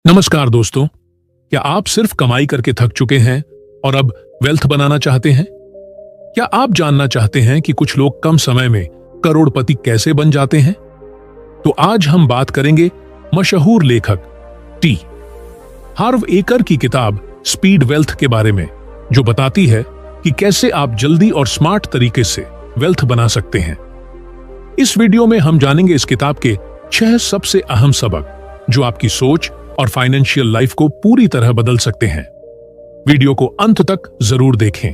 नमस्कार दोस्तों, क्या आप सिर्फ कमाई करके थक चुके हैं और अब वेल्थ बनाना चाहते हैं? क्या आप जानना चाहते हैं कि कुछ लोग कम समय में करोड़पति कैसे बन जाते हैं? तो आज हम बात करेंगे मशहूर लेखक टी हार्व एकर की किताब स्पीड वेल्थ के बारे में, जो बताती है कि कैसे आप जल्दी और स्मार्ट तरीके से वेल्थ बना सकते हैं। इस वीडियो में हम जानेंगे इस किताब के 6 सबसे अहम सबक जो आपकी सोच और फाइनेंशियल लाइफ को पूरी तरह बदल सकते हैं। वीडियो को अंत तक जरूर देखें।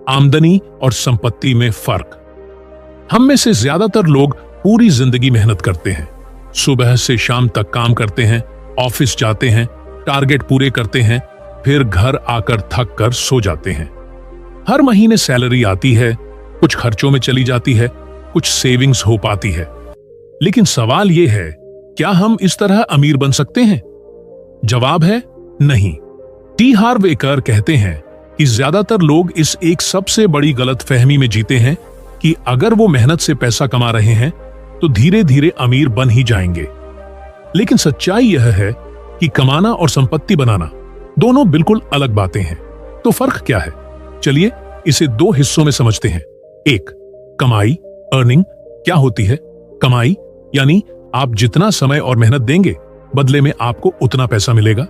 आमदनी और संपत्ति में फर्क। हम में से ज्यादातर लोग पूरी जिंदगी मेहनत करते हैं, सुबह से शाम तक काम करते हैं, ऑफिस जाते हैं, टारगेट पूरे करते हैं, फिर घर आकर थक कर सो जाते हैं। हर महीने सैलरी आती है, कुछ खर्चों में चली जाती है, कुछ सेविंग्स हो पाती है। लेकिन सवाल यह है, क्या हम इस तरह अमीर बन सकते हैं? जवाब है नहीं। टी हार्व एकर कहते हैं कि ज्यादातर लोग इस एक सबसे बड़ी गलतफहमी में जीते हैं कि अगर वो मेहनत से पैसा कमा रहे हैं तो धीरे धीरे अमीर बन ही जाएंगे। लेकिन सच्चाई यह है कि कमाना और संपत्ति बनाना दोनों बिल्कुल अलग बातें हैं। तो फर्क क्या है? चलिए इसे 2 हिस्सों में समझते हैं। 1, कमाई, अर्निंग। क्या होती है कमाई? यानी आप जितना समय और मेहनत देंगे, बदले में आपको उतना पैसा मिलेगा।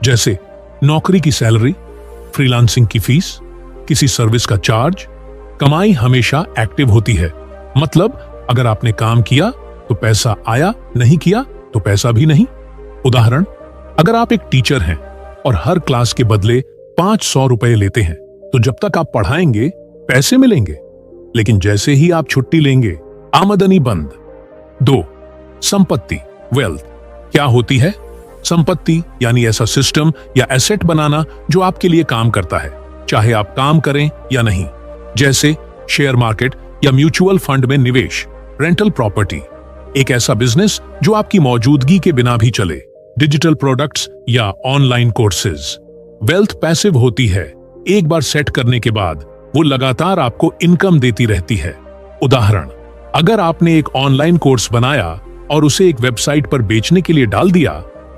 जैसे नौकरी की सैलरी, फ्रीलांसिंग की फीस, किसी सर्विस का चार्ज। कमाई हमेशा एक्टिव होती है, मतलब अगर आपने काम किया तो पैसा आया, नहीं किया तो पैसा भी नहीं। उदाहरण, अगर आप एक टीचर हैं और हर क्लास के बदले 500 रुपए लेते हैं, तो जब तक आप पढ़ाएंगे पैसे मिलेंगे, लेकिन जैसे ही आप छुट्टी लेंगे, आमदनी बंद। 2, संपत्ति, वेल्थ। क्या होती है संपत्ति? यानी ऐसा सिस्टम या एसेट बनाना जो आपके लिए काम करता है, चाहे आप काम करें या नहीं। जैसे शेयर मार्केट या म्यूचुअल फंड में निवेश। रेंटल प्रॉपर्टी, एक ऐसा बिजनेस जो आपकी मौजूदगी के बिना भी चले। डिजिटल प्रोडक्ट्स या ऑनलाइन कोर्सेज। वेल्थ पैसिव होती है, एक बार सेट करने के बाद वो लगातार आपको इनकम देती रहती है। उदाहरण, अगर आपने एक ऑनलाइन कोर्स बनाया और उसे एक वेबसाइट पर बेचने के लिए डाल दिया,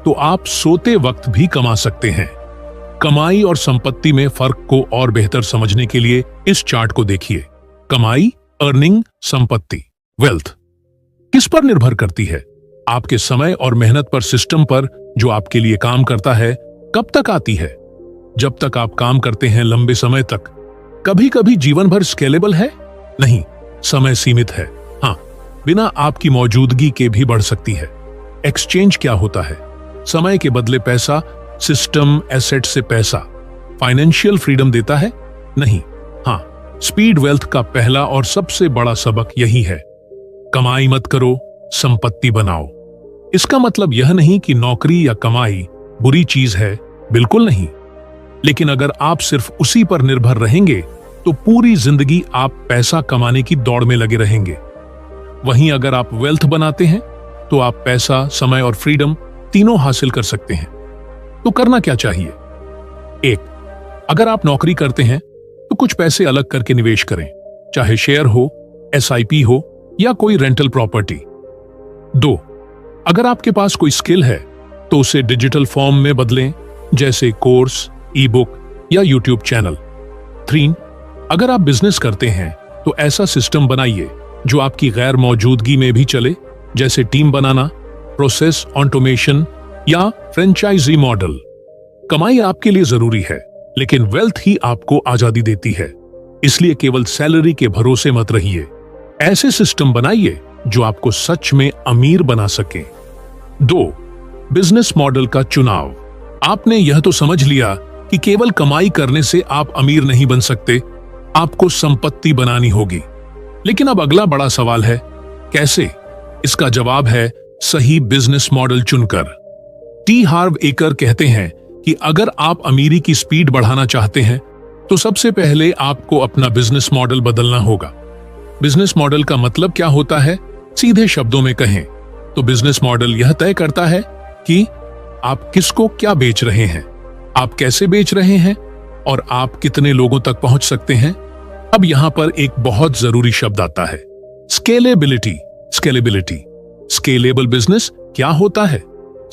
तो आप सोते वक्त भी कमा सकते हैं। कमाई और संपत्ति में फर्क को और बेहतर समझने के लिए इस चार्ट को देखिए। कमाई, अर्निंग, संपत्ति, वेल्थ किस पर निर्भर करती है? आपके समय और मेहनत पर, सिस्टम पर जो आपके लिए काम करता है। कब तक आती है? जब तक आप काम करते हैं, लंबे समय तक। कभी कभी जीवन भर स्केलेबल है? नहीं, समय सीमित है। हाँ, बिना आपकी मौजूदगी के भी बढ़ सकती है। एक्सचेंज क्या होता है? समय के बदले पैसा। सिस्टम एसेट से पैसा फाइनेंशियल फ्रीडम देता है? नहीं। हाँ, स्पीड वेल्थ का पहला और सबसे बड़ा सबक यही है, कमाई मत करो, संपत्ति बनाओ। इसका मतलब यह नहीं कि नौकरी या कमाई बुरी चीज है, बिल्कुल नहीं। लेकिन अगर आप सिर्फ उसी पर निर्भर रहेंगे तो पूरी जिंदगी आप पैसा कमाने की दौड़ में लगे रहेंगे। वहीं अगर आप वेल्थ बनाते हैं तो आप पैसा, समय और फ्रीडम तीनों हासिल कर सकते हैं। तो करना क्या चाहिए? 1, अगर आप नौकरी करते हैं तो कुछ पैसे अलग करके निवेश करें, चाहे शेयर हो, SIP हो या कोई रेंटल प्रॉपर्टी। 2, अगर आपके पास कोई स्किल है तो उसे डिजिटल फॉर्म में बदलें, जैसे कोर्स, ई-बुक या यूट्यूब चैनल। 3, अगर आप बिजनेस करते हैं तो ऐसा सिस्टम बनाइए जो आपकी गैर मौजूदगी में भी चले, जैसे टीम बनाना, प्रोसेस ऑटोमेशन या फ्रेंचाइजी मॉडल। कमाई आपके लिए जरूरी है, लेकिन वेल्थ ही आपको आजादी देती है। इसलिए केवल सैलरी के भरोसे मत रहिए। ऐसे सिस्टम बनाइए जो आपको सच में अमीर बना सके। 2, बिजनेस मॉडल का चुनाव। आपने यह तो समझ लिया कि केवल कमाई करने से आप अमीर नहीं बन सकते, आपको संपत्ति बनानी होगी। लेकिन अब अगला बड़ा सवाल है, कैसे? इसका जवाब है सही बिजनेस मॉडल चुनकर। टी हार्व एकर कहते हैं कि अगर आप अमीरी की स्पीड बढ़ाना चाहते हैं तो सबसे पहले आपको अपना बिजनेस मॉडल बदलना होगा। बिजनेस मॉडल का मतलब क्या होता है? सीधे शब्दों में कहें तो बिजनेस मॉडल यह तय करता है कि आप किसको क्या बेच रहे हैं, आप कैसे बेच रहे हैं और आप कितने लोगों तक पहुंच सकते हैं। अब यहां पर एक बहुत जरूरी शब्द आता है, स्केलेबिलिटी। स्केलेबल बिजनेस क्या होता है?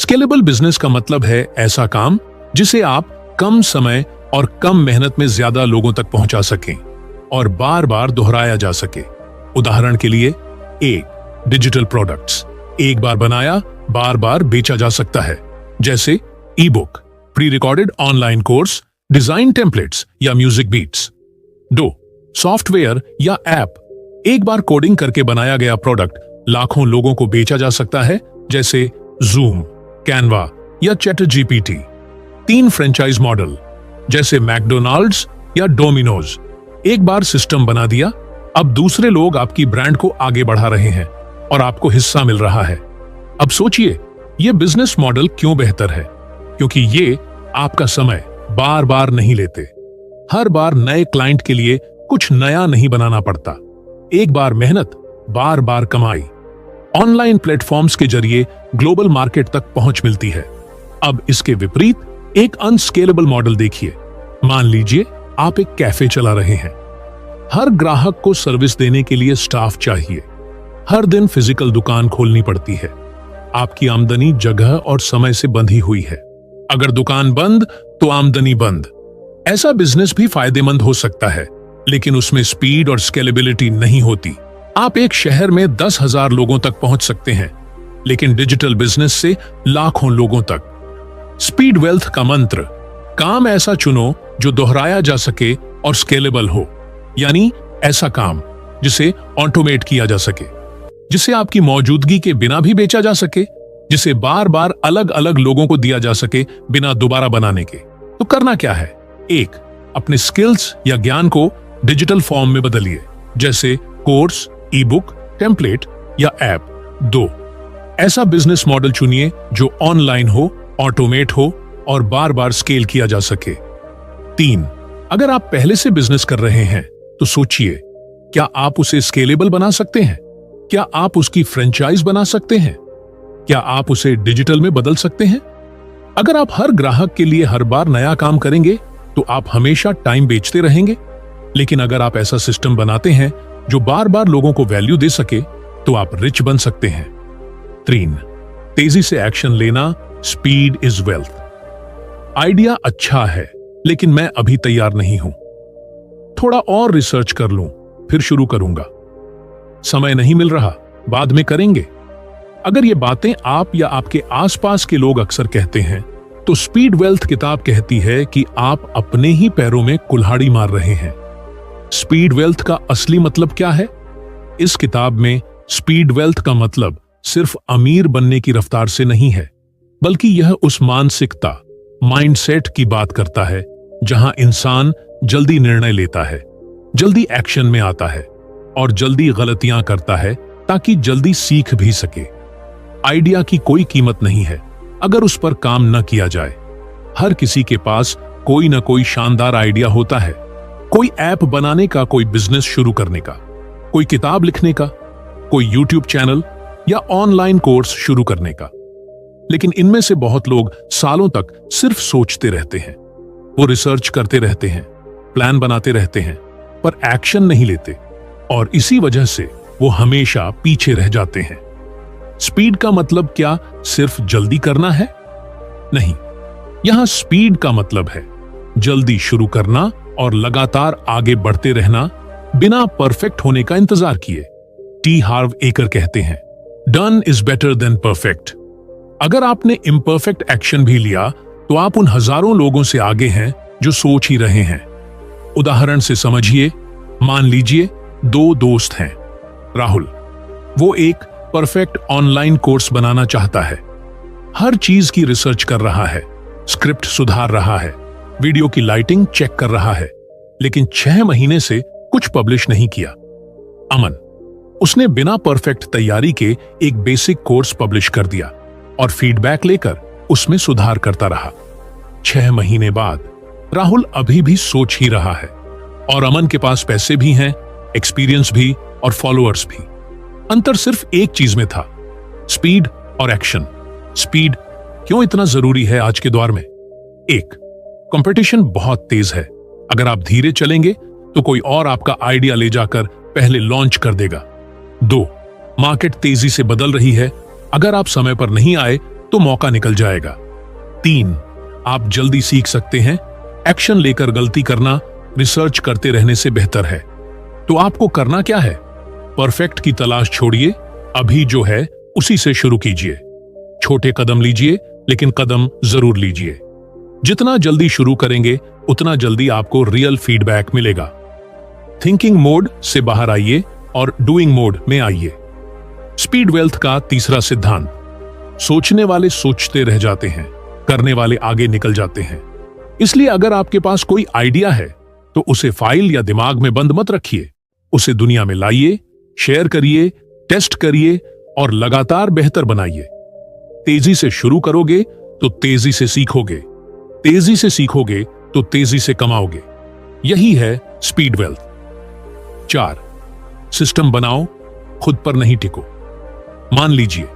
स्केलेबल बिजनेस का मतलब है ऐसा काम जिसे आप कम समय और कम मेहनत में ज्यादा लोगों तक पहुंचा सकें और बार बार दोहराया जा सके। उदाहरण के लिए, एक डिजिटल प्रोडक्ट्स, एक बार बनाया बार बार बेचा जा सकता है, जैसे ई book, pre recorded online course, design templates या म्यूजिक बीट्स। 2 सॉफ्टवेयर या ऐप, एक बार कोडिंग करके बनाया गया प्रोडक्ट लाखों लोगों को बेचा जा सकता है, जैसे जूम, कैनवा या चैटर जीपीटी। 3 फ्रेंचाइज मॉडल, जैसे मैकडोनाल्ड्स या डोमिनोज, एक बार सिस्टम बना दिया, अब दूसरे लोग आपकी ब्रांड को आगे बढ़ा रहे हैं और आपको हिस्सा मिल रहा है। अब सोचिए, ये बिजनेस मॉडल क्यों बेहतर है? क्योंकि ये आपका समय बार बार नहीं लेते। हर बार नए क्लाइंट के लिए कुछ नया नहीं बनाना पड़ता। एक बार मेहनत, बार बार कमाई। ऑनलाइन प्लेटफॉर्म्स के जरिए ग्लोबल मार्केट तक पहुंच मिलती है। अब इसके विपरीत एक अनस्केलेबल मॉडल देखिए। मान लीजिए आप एक कैफे चला रहे हैं। हर ग्राहक को सर्विस देने के लिए स्टाफ चाहिए। हर दिन फिजिकल दुकान खोलनी पड़ती है। आपकी आमदनी जगह और समय से बंधी हुई है। अगर दुकान बंद तो आमदनी बंद। ऐसा बिजनेस भी फायदेमंद हो सकता है, लेकिन उसमें स्पीड और स्केलेबिलिटी नहीं होती। आप एक शहर में 10,000 लोगों तक पहुंच सकते हैं, लेकिन डिजिटल बिजनेस से लाखों लोगों तक। स्पीड वेल्थ का मंत्र, काम ऐसा चुनो जो दोहराया जा सके और स्केलेबल हो, यानी ऐसा काम जिसे ऑटोमेट किया जा सके, जिसे आपकी मौजूदगी के बिना भी बेचा जा सके, जिसे बार बार अलग अलग लोगों को दिया जा सके बिना दोबारा बनाने के। तो करना क्या है? 1 अपने स्किल्स या ज्ञान को डिजिटल फॉर्म में बदलिए, जैसे कोर्स, ई बुक, टेम्पलेट या ऐप। 2 ऐसा बिजनेस मॉडल चुनिए जो ऑनलाइन हो, ऑटोमेट हो और बार बार स्केल किया जा सके। 3 अगर आप पहले से बिजनेस कर रहे हैं तो सोचिए, क्या आप उसे स्केलेबल बना सकते हैं? क्या आप उसकी फ्रेंचाइज बना सकते हैं? क्या आप उसे डिजिटल में बदल सकते हैं? अगर आप हर ग्राहक के लिए हर बार नया काम करेंगे तो आप हमेशा टाइम बेचते रहेंगे। लेकिन अगर आप ऐसा सिस्टम बनाते हैं जो बार बार लोगों को वैल्यू दे सके तो आप रिच बन सकते हैं। 3 तेजी से एक्शन लेना, स्पीड इज वेल्थ। आइडिया अच्छा है, लेकिन मैं अभी तैयार नहीं हूं। थोड़ा और रिसर्च कर लूं, फिर शुरू करूंगा। समय नहीं मिल रहा, बाद में करेंगे। अगर ये बातें आप या आपके आसपास के लोग अक्सर कहते हैं, तो स्पीड वेल्थ किताब कहती है कि आप अपने ही पैरों में कुल्हाड़ी मार रहे हैं। स्पीड वेल्थ का असली मतलब क्या है? इस किताब में स्पीड वेल्थ का मतलब सिर्फ अमीर बनने की रफ्तार से नहीं है, बल्कि यह उस मानसिकता, माइंडसेट की बात करता है जहां इंसान जल्दी निर्णय लेता है, जल्दी एक्शन में आता है और जल्दी गलतियां करता है ताकि जल्दी सीख भी सके। आइडिया की कोई कीमत नहीं है अगर उस पर काम न किया जाए। हर किसी के पास कोई ना कोई शानदार आइडिया होता है, कोई ऐप बनाने का, कोई बिजनेस शुरू करने का, कोई किताब लिखने का, कोई यूट्यूब चैनल या ऑनलाइन कोर्स शुरू करने का। लेकिन इनमें से बहुत लोग सालों तक सिर्फ सोचते रहते हैं। वो रिसर्च करते रहते हैं, प्लान बनाते रहते हैं, पर एक्शन नहीं लेते और इसी वजह से वो हमेशा पीछे रह जाते हैं। स्पीड का मतलब क्या सिर्फ जल्दी करना है? नहीं, यहां स्पीड का मतलब है जल्दी शुरू करना और लगातार आगे बढ़ते रहना बिना परफेक्ट होने का इंतजार किए। टी हार्व एकर कहते हैं, done is better than perfect. अगर आपने इम्परफेक्ट एक्शन भी लिया तो आप उन हजारों लोगों से आगे हैं जो सोच ही रहे हैं। उदाहरण से समझिए, मान लीजिए 2 दोस्त हैं। राहुल, वो एक परफेक्ट ऑनलाइन कोर्स बनाना चाहता है। हर चीज की रिसर्च कर रहा है, स्क्रिप्ट सुधार रहा है, वीडियो की लाइटिंग चेक कर रहा है, लेकिन 6 महीने से कुछ पब्लिश नहीं किया। अमन, उसने बिना परफेक्ट तैयारी के एक बेसिक कोर्स पब्लिश कर दिया और फीडबैक लेकर उसमें सुधार करता रहा। 6 महीने बाद राहुल अभी भी सोच ही रहा है और अमन के पास पैसे भी हैं, एक्सपीरियंस भी और फॉलोअर्स भी। अंतर सिर्फ एक चीज में था, स्पीड और एक्शन। स्पीड क्यों इतना जरूरी है आज के दौर में? 1, कंपटीशन बहुत तेज है। अगर आप धीरे चलेंगे तो कोई और आपका आइडिया ले जाकर पहले लॉन्च कर देगा। 2, मार्केट तेजी से बदल रही है। अगर आप समय पर नहीं आए तो मौका निकल जाएगा। 3, आप जल्दी सीख सकते हैं। एक्शन लेकर गलती करना रिसर्च करते रहने से बेहतर है। तो आपको करना क्या है? परफेक्ट की तलाश छोड़िए, अभी जो है उसी से शुरू कीजिए। छोटे कदम लीजिए, लेकिन कदम जरूर लीजिए। जितना जल्दी शुरू करेंगे उतना जल्दी आपको रियल फीडबैक मिलेगा। थिंकिंग मोड से बाहर आइए और डूइंग मोड में आइए। स्पीड वेल्थ का तीसरा सिद्धांत, सोचने वाले सोचते रह जाते हैं, करने वाले आगे निकल जाते हैं। इसलिए अगर आपके पास कोई आइडिया है तो उसे फाइल या दिमाग में बंद मत रखिए, उसे दुनिया में लाइए, शेयर करिए, टेस्ट करिए और लगातार बेहतर बनाइए। तेजी से शुरू करोगे तो तेजी से सीखोगे, तेजी से सीखोगे तो तेजी से कमाओगे। यही है स्पीड वेल्थ। 4, सिस्टम बनाओ, खुद पर नहीं टिको। मान लीजिए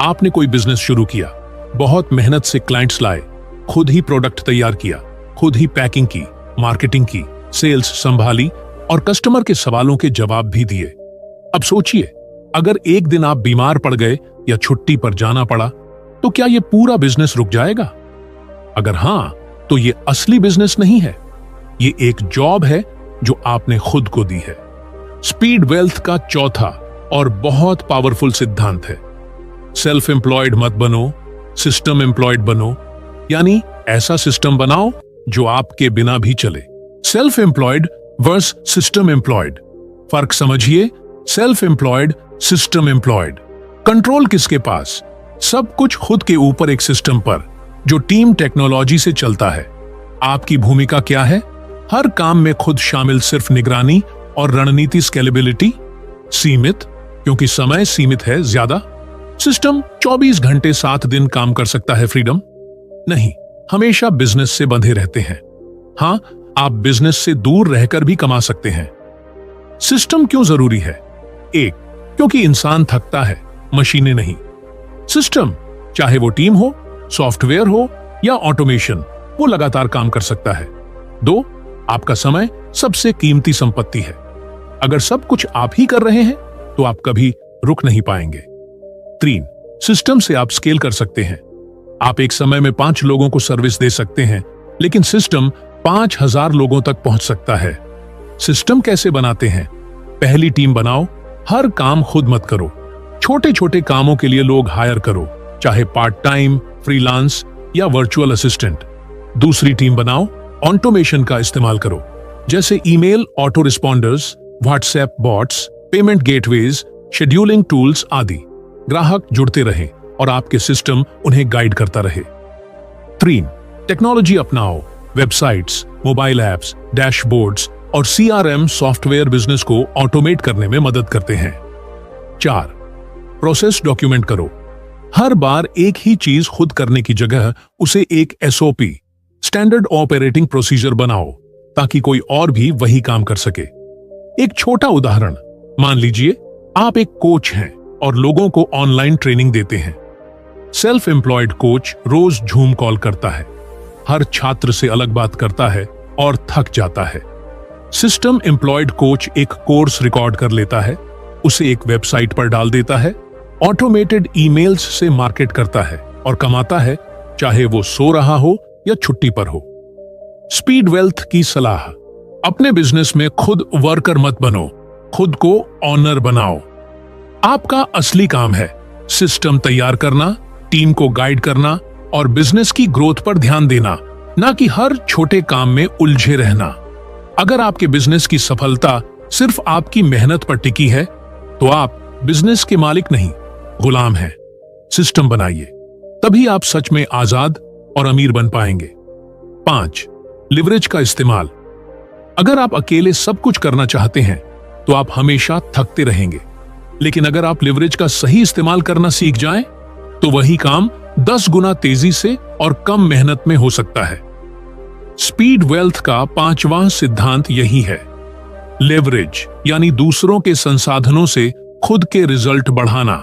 आपने कोई बिजनेस शुरू किया, बहुत मेहनत से क्लाइंट्स लाए, खुद ही प्रोडक्ट तैयार किया, खुद ही पैकिंग की, मार्केटिंग की, सेल्स संभाली और कस्टमर के सवालों के जवाब भी दिए। अब सोचिए, अगर एक दिन आप बीमार पड़ गए या छुट्टी पर जाना पड़ा तो क्या यह पूरा बिजनेस रुक जाएगा? अगर हां, तो यह असली बिजनेस नहीं है, यह एक जॉब है जो आपने खुद को दी है। स्पीड वेल्थ का चौथा और बहुत पावरफुल सिद्धांत है, सेल्फ एम्प्लॉयड मत बनो, सिस्टम एम्प्लॉयड बनो। यानी ऐसा सिस्टम बनाओ जो आपके बिना भी चले। Self employed versus system employed. फर्क समझिए, self employed, system employed. Control किसके पास? सब कुछ खुद के ऊपर एक सिस्टम पर जो टीम टेक्नोलॉजी से चलता है। आपकी भूमिका क्या है? हर काम में खुद शामिल, सिर्फ निगरानी और रणनीति। स्केलेबिलिटी सीमित, क्योंकि समय सीमित है ज्यादा। सिस्टम 24 घंटे 7 दिन काम कर सकता है। फ्रीडम नहीं, हमेशा बिजनेस से बंधे रहते हैं। हां, आप बिजनेस से दूर रहकर भी कमा सकते हैं। सिस्टम क्यों जरूरी है? 1, क्योंकि इंसान थकता है, मशीनें नहीं। सिस्टम, चाहे वो टीम हो, सॉफ्टवेयर हो या ऑटोमेशन, वो लगातार काम कर सकता है। 2, आपका समय सबसे कीमती संपत्ति है। अगर सब कुछ आप ही कर रहे हैं तो आप कभी रुक नहीं पाएंगे। 3, सिस्टम से आप स्केल कर सकते हैं। आप एक समय में 5 लोगों को सर्विस दे सकते हैं, लेकिन सिस्टम 5000 लोगों तक पहुंच सकता है। सिस्टम कैसे बनाते हैं? पहली टीम बनाओ, हर काम खुद मत करो। छोटे छोटे कामों के लिए लोग हायर करो, चाहे पार्ट टाइम, फ्रीलांस या वर्चुअल असिस्टेंट। दूसरी टीम बनाओ, ऑटोमेशन का इस्तेमाल करो, जैसे email auto responders, WhatsApp bots, payment gateways, scheduling tools आदि। ग्राहक जुड़ते रहे और आपके सिस्टम उन्हें गाइड करता रहे। 3, टेक्नोलॉजी अपनाओ। वेबसाइट्स, मोबाइल ऐप्स, डैशबोर्ड्स और CRM सॉफ्टवेयर बिजनेस को ऑटोमेट करने में मदद करते हैं। 4, प्रोसेस डॉक्यूमेंट करो। हर बार एक ही चीज खुद करने की जगह उसे एक SOP, स्टैंडर्ड ऑपरेटिंग प्रोसीजर बनाओ, ताकि कोई और भी वही काम कर सके। एक छोटा उदाहरण, मान लीजिए आप एक कोच हैं और लोगों को ऑनलाइन ट्रेनिंग देते हैं। सेल्फ एम्प्लॉयड कोच रोज झूम कॉल करता है, हर छात्र से अलग बात करता है और थक जाता है। सिस्टम एम्प्लॉयड कोच एक कोर्स रिकॉर्ड कर लेता है, उसे एक वेबसाइट पर डाल देता है, ऑटोमेटेड ईमेल्स से मार्केट करता है और कमाता है, चाहे वो सो रहा हो या छुट्टी पर हो। स्पीड वेल्थ की सलाह, अपने बिजनेस में खुद वर्कर मत बनो, खुद को ऑनर बनाओ। आपका असली काम है सिस्टम तैयार करना, टीम को गाइड करना और बिजनेस की ग्रोथ पर ध्यान देना, ना कि हर छोटे काम में उलझे रहना। अगर आपके बिजनेस की सफलता सिर्फ आपकी मेहनत पर टिकी है तो आप बिजनेस के मालिक नहीं, गुलाम हैं। सिस्टम बनाइए, तभी आप सच में आजाद और अमीर बन पाएंगे। 5, लिवरेज का इस्तेमाल। अगर आप अकेले सब कुछ करना चाहते हैं तो आप हमेशा थकते रहेंगे, लेकिन अगर आप लिवरेज का सही इस्तेमाल करना सीख जाएं, तो वही काम 10 गुना तेजी से और कम मेहनत में हो सकता है। स्पीड वेल्थ का 5वां सिद्धांत यही है, लेवरेज, यानी दूसरों के संसाधनों से खुद के रिजल्ट बढ़ाना।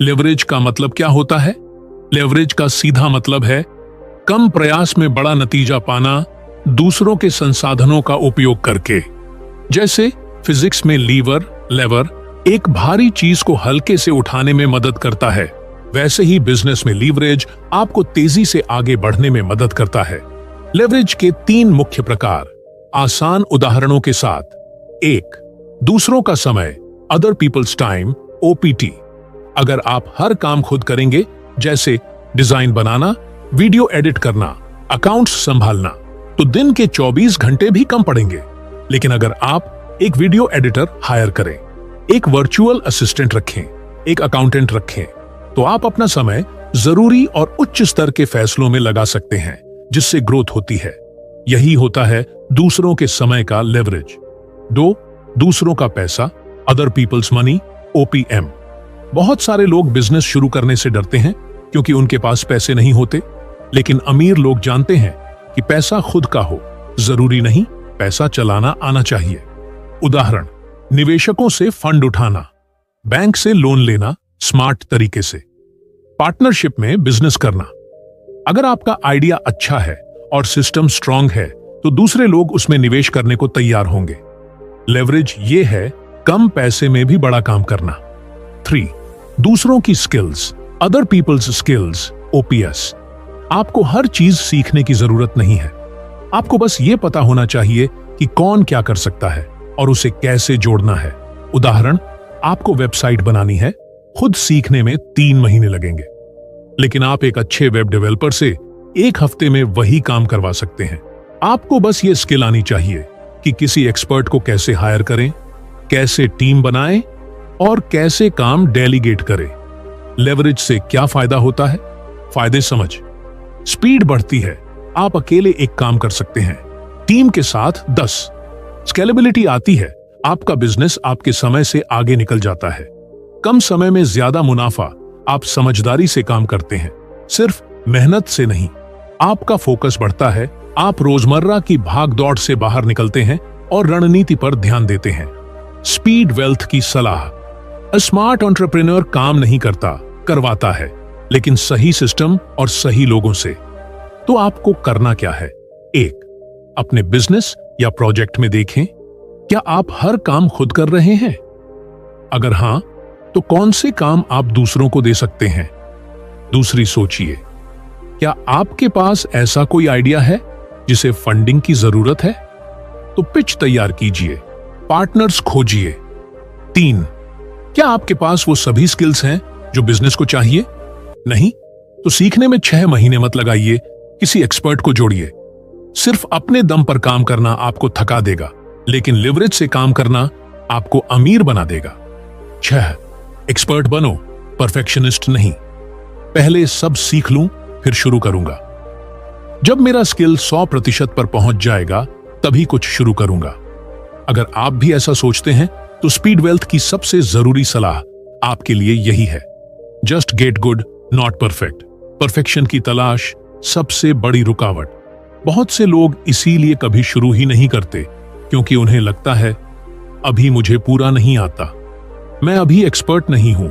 लेवरेज का मतलब क्या होता है? लेवरेज का सीधा मतलब है कम प्रयास में बड़ा नतीजा पाना, दूसरों के संसाधनों का उपयोग करके। जैसे फिजिक्स में लीवर, लेवर एक भारी चीज को हल्के से उठाने में मदद करता है, वैसे ही बिजनेस में लीवरेज आपको तेजी से आगे बढ़ने में मदद करता है। लेवरेज के 3 मुख्य प्रकार, आसान उदाहरणों के साथ। 1. दूसरों का समय, अदर पीपल्स टाइम, OPT। अगर आप हर काम खुद करेंगे, जैसे डिजाइन बनाना, वीडियो एडिट करना, अकाउंट्स संभालना, तो दिन के 24 घंटे भी कम पड़ेंगे। लेकिन अगर आप एक वीडियो एडिटर हायर करें, एक वर्चुअल असिस्टेंट रखें, एक अकाउंटेंट रखें, तो आप अपना समय जरूरी और उच्च स्तर के फैसलों में लगा सकते हैं, जिससे ग्रोथ होती है। यही होता है दूसरों के समय का लेवरेज। 2. दूसरों का पैसा, अदर पीपल्स मनी, OPM। बहुत सारे लोग बिजनेस शुरू करने से डरते हैं क्योंकि उनके पास पैसे नहीं होते, लेकिन अमीर लोग जानते हैं कि पैसा खुद का हो, जरूरी नहीं पैसा चलाना आना चाहिए। उदाहरण, निवेशकों से फंड उठाना, बैंक से लोन लेना स्मार्ट तरीके से, पार्टनरशिप में बिजनेस करना। अगर आपका आइडिया अच्छा है और सिस्टम स्ट्रांग है, तो दूसरे लोग उसमें निवेश करने को तैयार होंगे। लेवरेज ये है कम पैसे में भी बड़ा काम करना। 3. दूसरों की skills, other peoples skills, OPS। आपको हर चीज सीखने की जरूरत नहीं है। आपको बस ये पता होना चाहिए कि कौन क्या कर सकता है और उसे कैसे जोड़ना है। उदाहरण, आपको वेबसाइट बनानी है, खुद सीखने में 3 महीने लगेंगे, लेकिन आप एक अच्छे वेब डेवलपर से 1 हफ्ते में वही काम करवा सकते हैं। आपको बस ये स्किल आनी चाहिए कि किसी एक्सपर्ट को कैसे हायर करें, कैसे टीम बनाएं और कैसे काम डेलीगेट करें। लेवरेज से क्या फायदा होता है? फायदे समझ। स्पीड बढ़ती है, आप अकेले एक काम कर सकते हैं, टीम के साथ 10। स्केलेबिलिटी आती है, आपका बिजनेस आपके समय से आगे निकल जाता है। कम समय में ज्यादा मुनाफा, आप समझदारी से काम करते हैं, सिर्फ मेहनत से नहीं। आपका फोकस बढ़ता है, आप रोजमर्रा की भागदौड़ से बाहर निकलते हैं और रणनीति पर ध्यान देते हैं। स्पीड वेल्थ की सलाह। स्मार्ट एंटरप्रेन्योर काम नहीं करता, करवाता है, लेकिन सही सिस्टम और सही लोगों से। तो आपको करना क्या है? 1. अपने बिजनेस या प्रोजेक्ट में देखें, क्या आप हर काम खुद कर रहे हैं? अगर हां, तो कौन से काम आप दूसरों को दे सकते हैं? दूसरी, सोचिए, क्या आपके पास ऐसा कोई आइडिया है जिसे फंडिंग की जरूरत है? तो पिच तैयार कीजिए, पार्टनर्स खोजिए। 3. क्या आपके पास वो सभी स्किल्स हैं जो बिजनेस को चाहिए? नहीं, तो सीखने में 6 महीने मत लगाइए, किसी एक्सपर्ट को जोड़िए। सिर्फ अपने दम पर काम करना आपको थका देगा, लेकिन लिवरेज से काम करना आपको अमीर बना देगा। 6. एक्सपर्ट बनो, परफेक्शनिस्ट नहीं। पहले सब सीख लूं, फिर शुरू करूंगा। जब मेरा स्किल 100% पर पहुंच जाएगा, तभी कुछ शुरू करूंगा। अगर आप भी ऐसा सोचते हैं, तो स्पीड वेल्थ की सबसे जरूरी सलाह आपके लिए यही है। Just get good, not perfect. Perfection की तलाश सबसे बड़ी रुकावट। बहुत से लोग इसीलिए कभी शुरू ही नहीं करते, क्योंकि उन्हें लगता है अभी मुझे पूरा नहीं आता, मैं अभी एक्सपर्ट नहीं हूं,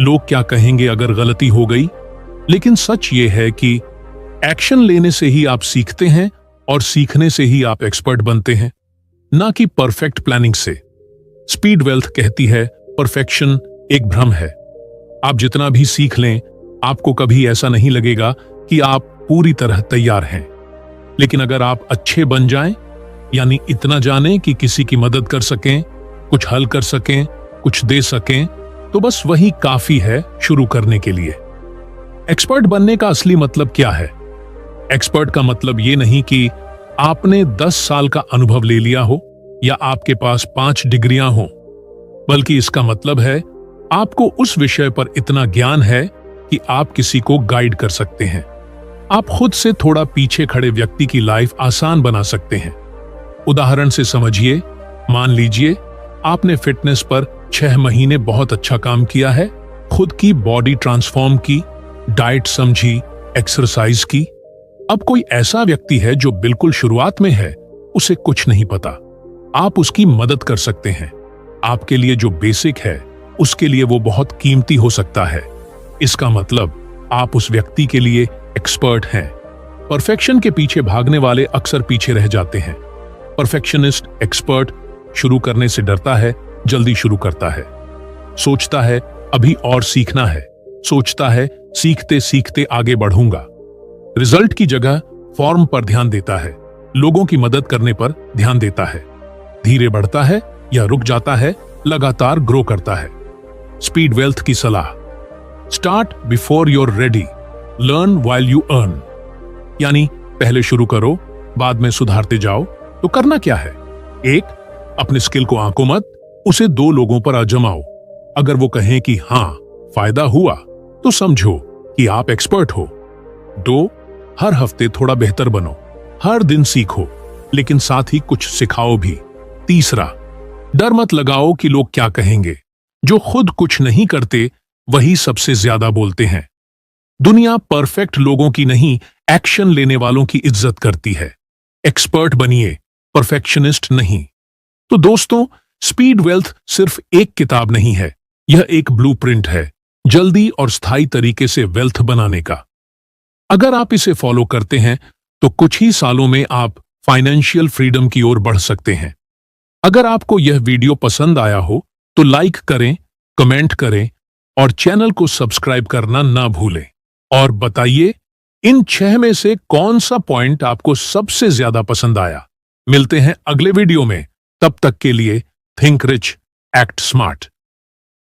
लोग क्या कहेंगे अगर गलती हो गई। लेकिन सच ये है कि एक्शन लेने से ही आप सीखते हैं और सीखने से ही आप एक्सपर्ट बनते हैं, ना कि परफेक्ट प्लानिंग से। स्पीड वेल्थ कहती है परफेक्शन एक भ्रम है। आप जितना भी सीख लें, आपको कभी ऐसा नहीं लगेगा कि आप पूरी तरह तैयार हैं। लेकिन अगर आप अच्छे बन जाएं, यानी इतना जानें कि किसी की मदद कर सकें, कुछ हल कर सकें, कुछ दे सकें, तो बस वही काफी है शुरू करने के लिए। एक्सपर्ट बनने का असली मतलब क्या है? एक्सपर्ट का मतलब ये नहीं कि आपने 10 साल का अनुभव ले लिया हो या आपके पास 5 डिग्रियां हो, बल्कि इसका मतलब है आपको उस विषय पर इतना ज्ञान है कि आप किसी को गाइड कर सकते हैं। आप खुद से थोड़ा पीछे खड़े व्यक्ति की लाइफ आसान बना सकते हैं। उदाहरण से समझिए, मान लीजिए आपने फिटनेस पर 6 महीने बहुत अच्छा काम किया है, खुद की बॉडी ट्रांसफॉर्म की, डाइट समझी, एक्सरसाइज की। अब कोई ऐसा व्यक्ति है जो बिल्कुल शुरुआत में है, उसे कुछ नहीं पता, आप उसकी मदद कर सकते हैं। आपके लिए जो बेसिक है, उसके लिए वो बहुत कीमती हो सकता है। इसका मतलब आप उस व्यक्ति के लिए एक्सपर्ट हैं। परफेक्शन के पीछे भागने वाले अक्सर पीछे रह जाते हैं। परफेक्शनिस्ट एक्सपर्ट शुरू करने से डरता है, जल्दी शुरू करता है, सोचता है अभी और सीखना है, सोचता है सीखते सीखते आगे बढ़ूंगा। रिजल्ट की जगह फॉर्म पर ध्यान देता है, लोगों की मदद करने पर ध्यान देता है। धीरे बढ़ता है या रुक जाता है, लगातार ग्रो करता है। स्पीड वेल्थ की सलाह, start before your ready, learn while you earn. यानी पहले शुरू करो, बाद में सुधारते जाओ। तो करना क्या है? एक, अपने स्किल को आंको मत, उसे 2 लोगों पर आजमाओ। अगर वो कहें कि हां फायदा हुआ, तो समझो कि आप एक्सपर्ट हो। 2, हर हफ्ते थोड़ा बेहतर बनो, हर दिन सीखो, लेकिन साथ ही कुछ सिखाओ भी। तीसरा, डर मत लगाओ कि लोग क्या कहेंगे। जो खुद कुछ नहीं करते वही सबसे ज्यादा बोलते हैं। दुनिया परफेक्ट लोगों की नहीं, एक्शन लेने वालों की इज्जत करती है। एक्सपर्ट बनिए, परफेक्शनिस्ट नहीं। तो दोस्तों, स्पीड वेल्थ सिर्फ एक किताब नहीं है, यह एक ब्लूप्रिंट है जल्दी और स्थायी तरीके से वेल्थ बनाने का। अगर आप इसे फॉलो करते हैं तो कुछ ही सालों में आप फाइनेंशियल फ्रीडम की ओर बढ़ सकते हैं। अगर आपको यह वीडियो पसंद आया हो तो लाइक करें, कमेंट करें और चैनल को सब्सक्राइब करना ना भूलें। और बताइए इन 6 में से कौन सा पॉइंट आपको सबसे ज्यादा पसंद आया। मिलते हैं अगले वीडियो में, तब तक के लिए थिंक रिच, एक्ट स्मार्ट।